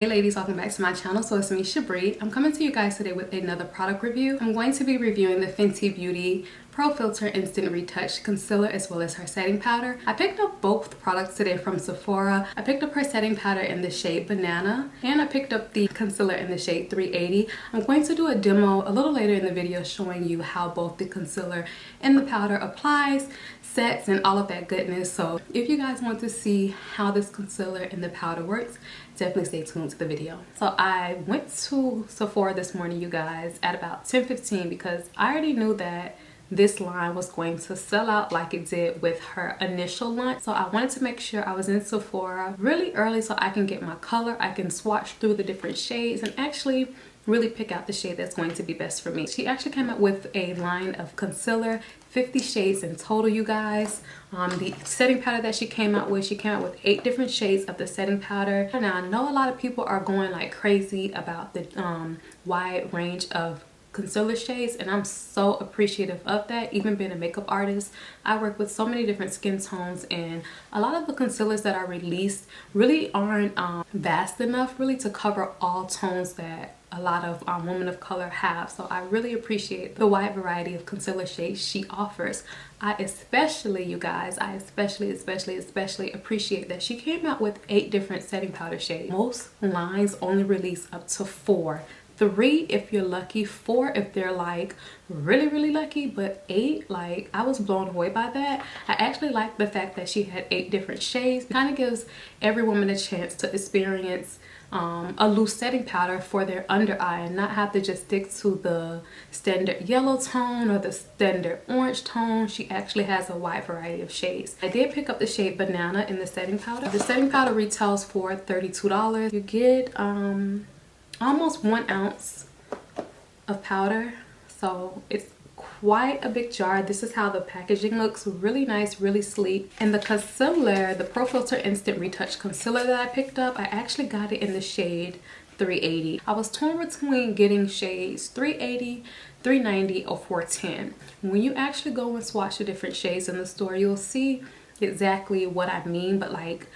Hey ladies, welcome back to my channel. So it's me, Shabde. I'm coming to you guys today with another product review. I'm going to be reviewing the Fenty Beauty Pro Filt'r Instant Retouch Concealer as well as her setting powder. I picked up both products today from Sephora. I picked up her setting powder in the shade Banana and I picked up the concealer in the shade 380. I'm going to do a demo a little later in the video showing you how both the concealer and the powder applies, sets, and all of that goodness. So if you guys want to see how this concealer and the powder works, definitely stay tuned to the video. So I went to Sephora this morning, you guys, at about 10:15 because I already knew that this line was going to sell out like it did with her initial launch. So I wanted to make sure I was in Sephora really early so I can get my color, I can swatch through the different shades and actually really pick out the shade that's going to be best for me. She actually came out with a line of concealer, 50 shades in total, you guys. The setting powder that she came out with 8 different shades of the setting powder. Now I know a lot of people are going like crazy about the wide range of concealer shades, and I'm so appreciative of that. Even being a makeup artist, I work with so many different skin tones, and a lot of the concealers that are released really aren't vast enough really to cover all tones that a lot of women of color have. So I really appreciate the wide variety of concealer shades she offers. I especially, you guys, I especially appreciate that she came out with 8 different setting powder shades. Most lines only release up to 4. 3 if you're lucky, 4 if they're like really lucky, but 8, like, I was blown away by that. I actually like the fact that she had 8 different shades. It kind of gives every woman a chance to experience a loose setting powder for their under eye and not have to just stick to the standard yellow tone or the standard orange tone. She actually has a wide variety of shades. I did pick up the shade Banana in the setting powder. The setting powder retails for $32. You get almost 1 ounce of powder, so it's quite a big jar. This is how the packaging looks, really nice, really sleek. And the concealer, the Pro Filt'r Instant Retouch Concealer that I picked up, I actually got it in the shade 380. I was torn between getting shades 380, 390, or 410. When you actually go and swatch the different shades in the store, you'll see exactly what I mean, but like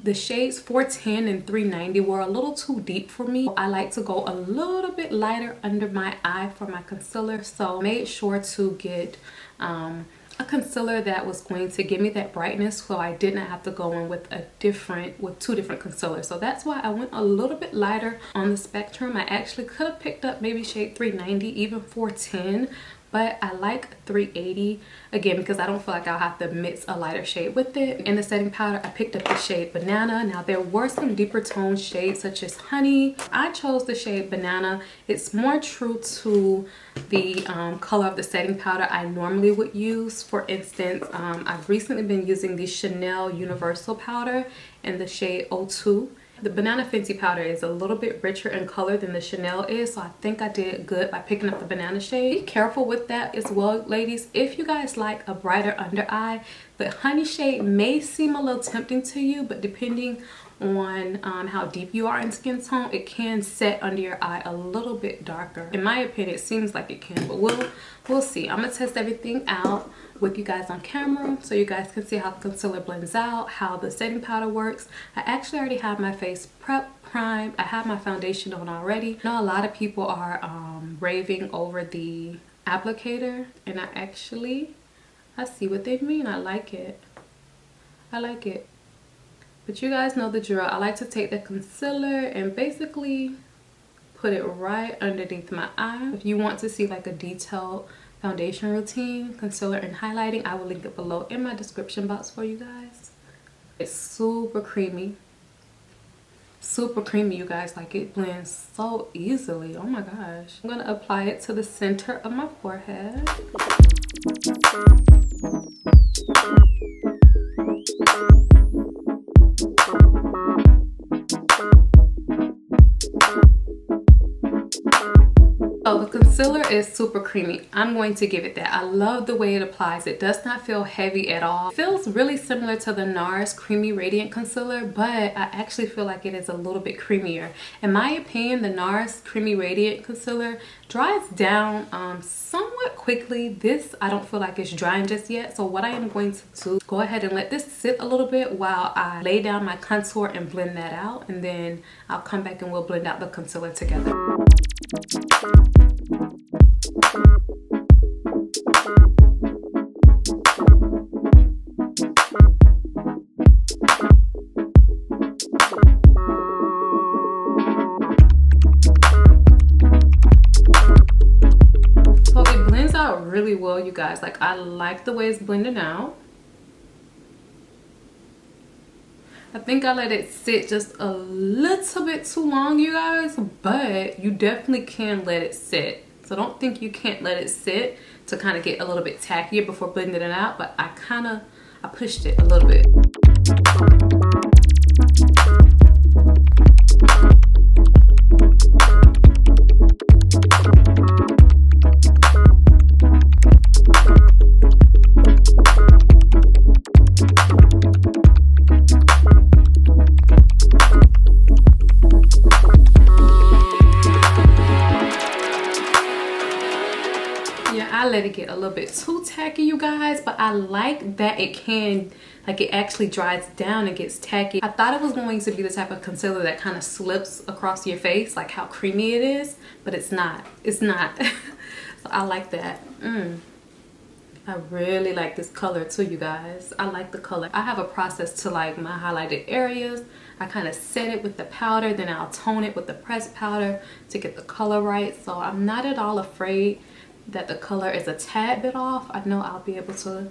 the shades 410 and 390 were a little too deep for me. I like to go a little bit lighter under my eye for my concealer, so I made sure to get a concealer that was going to give me that brightness, so I did not have to go in with 2 different concealers. So that's why I went a little bit lighter on the spectrum. I actually could have picked up maybe shade 390, even 410, but I like 380 again because I don't feel like I'll have to mix a lighter shade with it. In the setting powder, I picked up the shade Banana. Now there were some deeper tone shades such as Honey. I chose the shade Banana. It's more true to the color of the setting powder I normally would use. For instance, I've recently been using the Chanel Universal powder in the shade 02. The Banana Fenty powder is a little bit richer in color than the Chanel is, so I think I did good by picking up the Banana shade. Be careful with that as well, ladies. If you guys like a brighter under eye, the Honey shade may seem a little tempting to you, but depending on how deep you are in skin tone, it can set under your eye a little bit darker. In my opinion, it seems like it can, but we'll see. I'm gonna test everything out with you guys on camera so you guys can see how the concealer blends out, how the setting powder works. I actually already have my face primed. I have my foundation on already. I know a lot of people are raving over the applicator, and I see what they mean. I like it. But you guys know the drill. I like to take the concealer and basically put it right underneath my eye. If you want to see like a detailed foundation routine, concealer, and highlighting, I will link it below in my description box for you guys. It's super creamy, you guys. Like, it blends so easily. Oh my gosh. I'm gonna apply it to the center of my forehead. So the concealer is super creamy. I'm going to give it that. I love the way it applies. It does not feel heavy at all. It feels really similar to the NARS Creamy Radiant Concealer, but I actually feel like it is a little bit creamier. In my opinion, the NARS Creamy Radiant Concealer dries down somewhat somewhat quickly. This I don't feel like it's drying just yet, so what I am going to do, go ahead and let this sit a little bit while I lay down my contour and blend that out, and then I'll come back and we'll blend out the concealer together. Really well, you guys. Like, I like the way it's blending out. I think I let it sit just a little bit too long, you guys, but you definitely can let it sit. So don't think you can't let it sit to kind of get a little bit tackier before blending it out, but I pushed it a little bit. I let it get a little bit too tacky, you guys, but I like that it can, like, it actually dries down and gets tacky. I thought it was going to be the type of concealer that kind of slips across your face, like how creamy it is, but it's not. It's not. So I like that. I really like this color too, you guys. I like the color. I have a process to like my highlighted areas. I kind of set it with the powder, then I'll tone it with the pressed powder to get the color right. So I'm not at all afraid that the color is a tad bit off. I know I'll be able to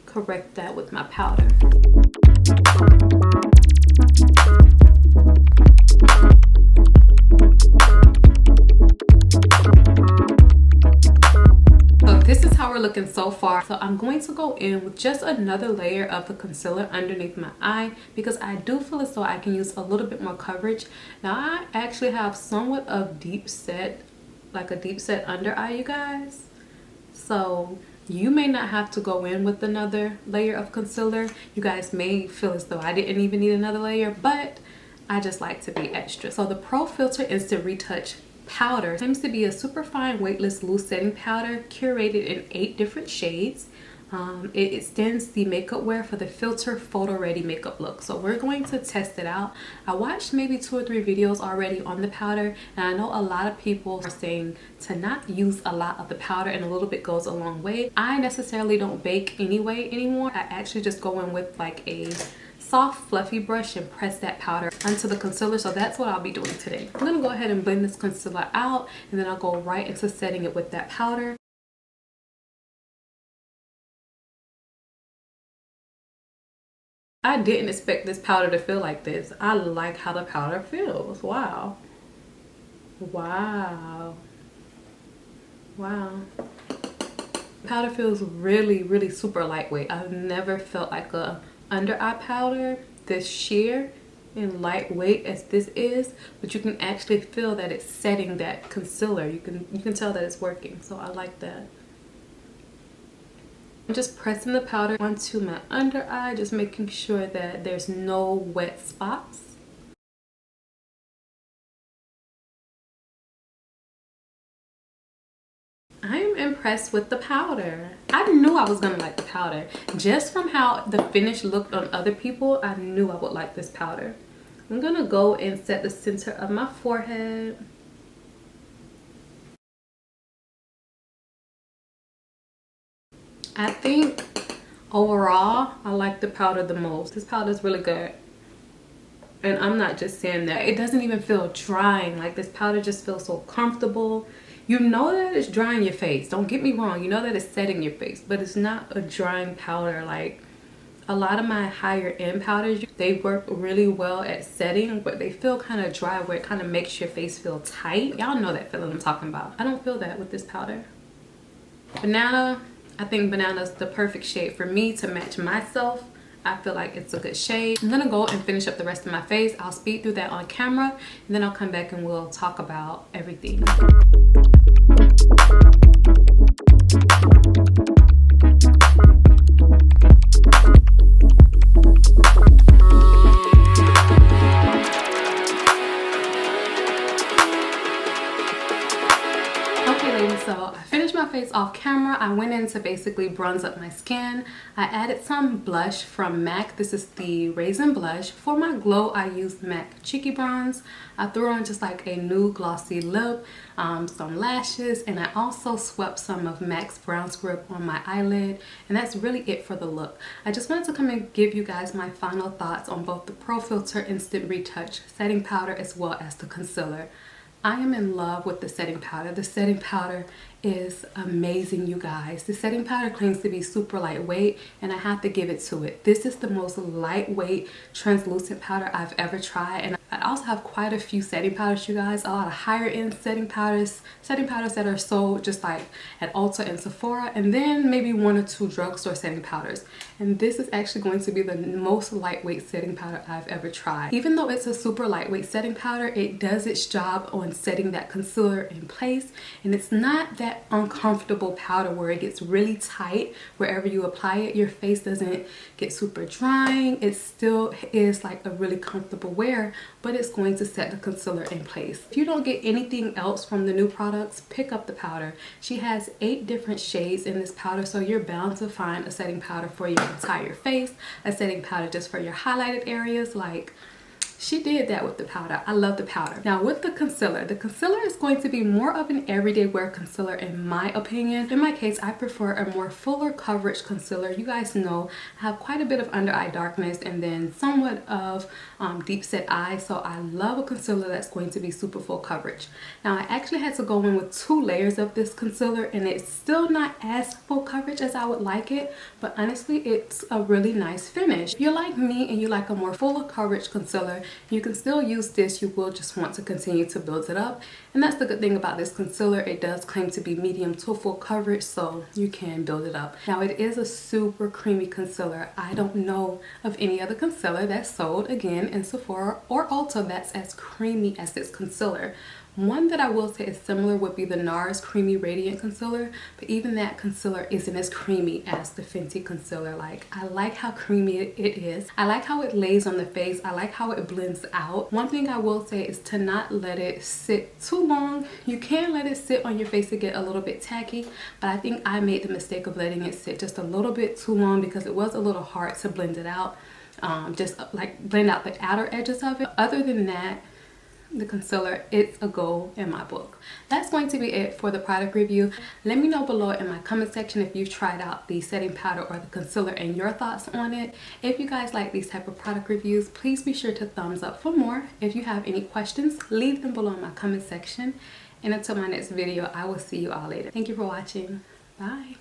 correct that with my powder. So this is how we're looking so far. So I'm going to go in with just another layer of the concealer underneath my eye because I do feel as though I can use a little bit more coverage. Now I actually have somewhat of deep set, like a deep set under eye, you guys. So you may not have to go in with another layer of concealer. You guys may feel as though I didn't even need another layer, but I just like to be extra. So the Pro Filt'r Instant Retouch powder seems to be a super fine weightless loose setting powder curated in 8 different shades. It extends the makeup wear for the Filt'r photo ready makeup look. So we're going to test it out. I watched maybe 2 or 3 videos already on the powder, and I know a lot of people are saying to not use a lot of the powder and a little bit goes a long way. I necessarily don't bake anyway anymore. I actually just go in with like a soft fluffy brush and press that powder onto the concealer. So that's what I'll be doing today. I'm gonna go ahead and blend this concealer out, and then I'll go right into setting it with that powder. I didn't expect this powder to feel like this. I like how the powder feels. Wow. Wow. Wow. Powder feels really, really super lightweight. I've never felt like a under eye powder this sheer and lightweight as this is, but you can actually feel that it's setting that concealer. You can tell that it's working. So I like that. I'm just pressing the powder onto my under eye, just making sure that there's no wet spots. I'm impressed with the powder. I knew I was gonna like the powder. Just from how the finish looked on other people, I knew I would like this powder. I'm gonna go and set the center of my forehead. I think overall I like the powder the most. This powder is really good, and I'm not just saying that. It doesn't even feel drying. Like, this powder just feels so comfortable. You know that it's drying your face, don't get me wrong. You know that it's setting your face, but it's not a drying powder. Like a lot of my higher end powders, they work really well at setting, but they feel kind of dry where it kind of makes your face feel tight. Y'all know that feeling I'm talking about. I don't feel that with this powder. Banana, I think banana's the perfect shade for me to match myself. I feel like it's a good shade. I'm gonna go and finish up the rest of my face. I'll speed through that on camera, and then I'll come back and we'll talk about everything. Okay ladies, So I finished my face off camera. I went in to basically bronze up my skin. I added some blush from MAC. This is the Raisin Blush. For my glow, I used MAC Cheeky Bronze. I threw on just like a nude glossy lip, some lashes, and I also swept some of MAC's Brown Script on my eyelid. And that's really it for the look. I just wanted to come and give you guys my final thoughts on both the Pro Filt'r Instant Retouch setting powder as well as the concealer. I am in love with the setting powder. The setting powder is amazing, you guys. The setting powder claims to be super lightweight, and I have to give it to it. This is the most lightweight translucent powder I've ever tried, and I also have quite a few setting powders, you guys. A lot of higher end setting powders that are sold just like at Ulta and Sephora, and then maybe 1 or 2 drugstore setting powders. And this is actually going to be the most lightweight setting powder I've ever tried. Even though it's a super lightweight setting powder, it does its job on setting that concealer in place, and it's not that uncomfortable powder where it gets really tight wherever you apply it. Your face doesn't get super drying. It still is like a really comfortable wear, but it's going to set the concealer in place. If you don't get anything else from the new products, pick up the powder. She has 8 different shades in this powder, so you're bound to find a setting powder for your entire face, a setting powder just for your highlighted areas. Like, she did that with the powder. I love the powder. Now with the concealer is going to be more of an everyday wear concealer in my opinion. In my case, I prefer a more fuller coverage concealer. You guys know I have quite a bit of under eye darkness and then somewhat of deep set eyes, so I love a concealer that's going to be super full coverage. Now I actually had to go in with 2 layers of this concealer, and it's still not as full coverage as I would like it, but honestly it's a really nice finish. If you're like me and you like a more fuller coverage concealer, you can still use this. You will just want to continue to build it up, and that's the good thing about this concealer. It does claim to be medium to full coverage, so you can build it up. Now it is a super creamy concealer. I don't know of any other concealer that's sold again in Sephora or Ulta that's as creamy as this concealer. One that I will say is similar would be the NARS Creamy Radiant Concealer, but even that concealer isn't as creamy as the Fenty concealer. Like, I like how creamy it is. I like how it lays on the face. I like how it blends out. One thing I will say is to not let it sit too long. You can let it sit on your face to get a little bit tacky, but I think I made the mistake of letting it sit just a little bit too long because it was a little hard to blend it out. Just like blend out the outer edges of it. Other than that, the concealer, it's a go in my book. That's going to be it for the product review. Let me know below in my comment section if you've tried out the setting powder or the concealer and your thoughts on it. If you guys like these type of product reviews, please be sure to thumbs up for more. If you have any questions, leave them below in my comment section. And until my next video, I will see you all later. Thank you for watching. Bye.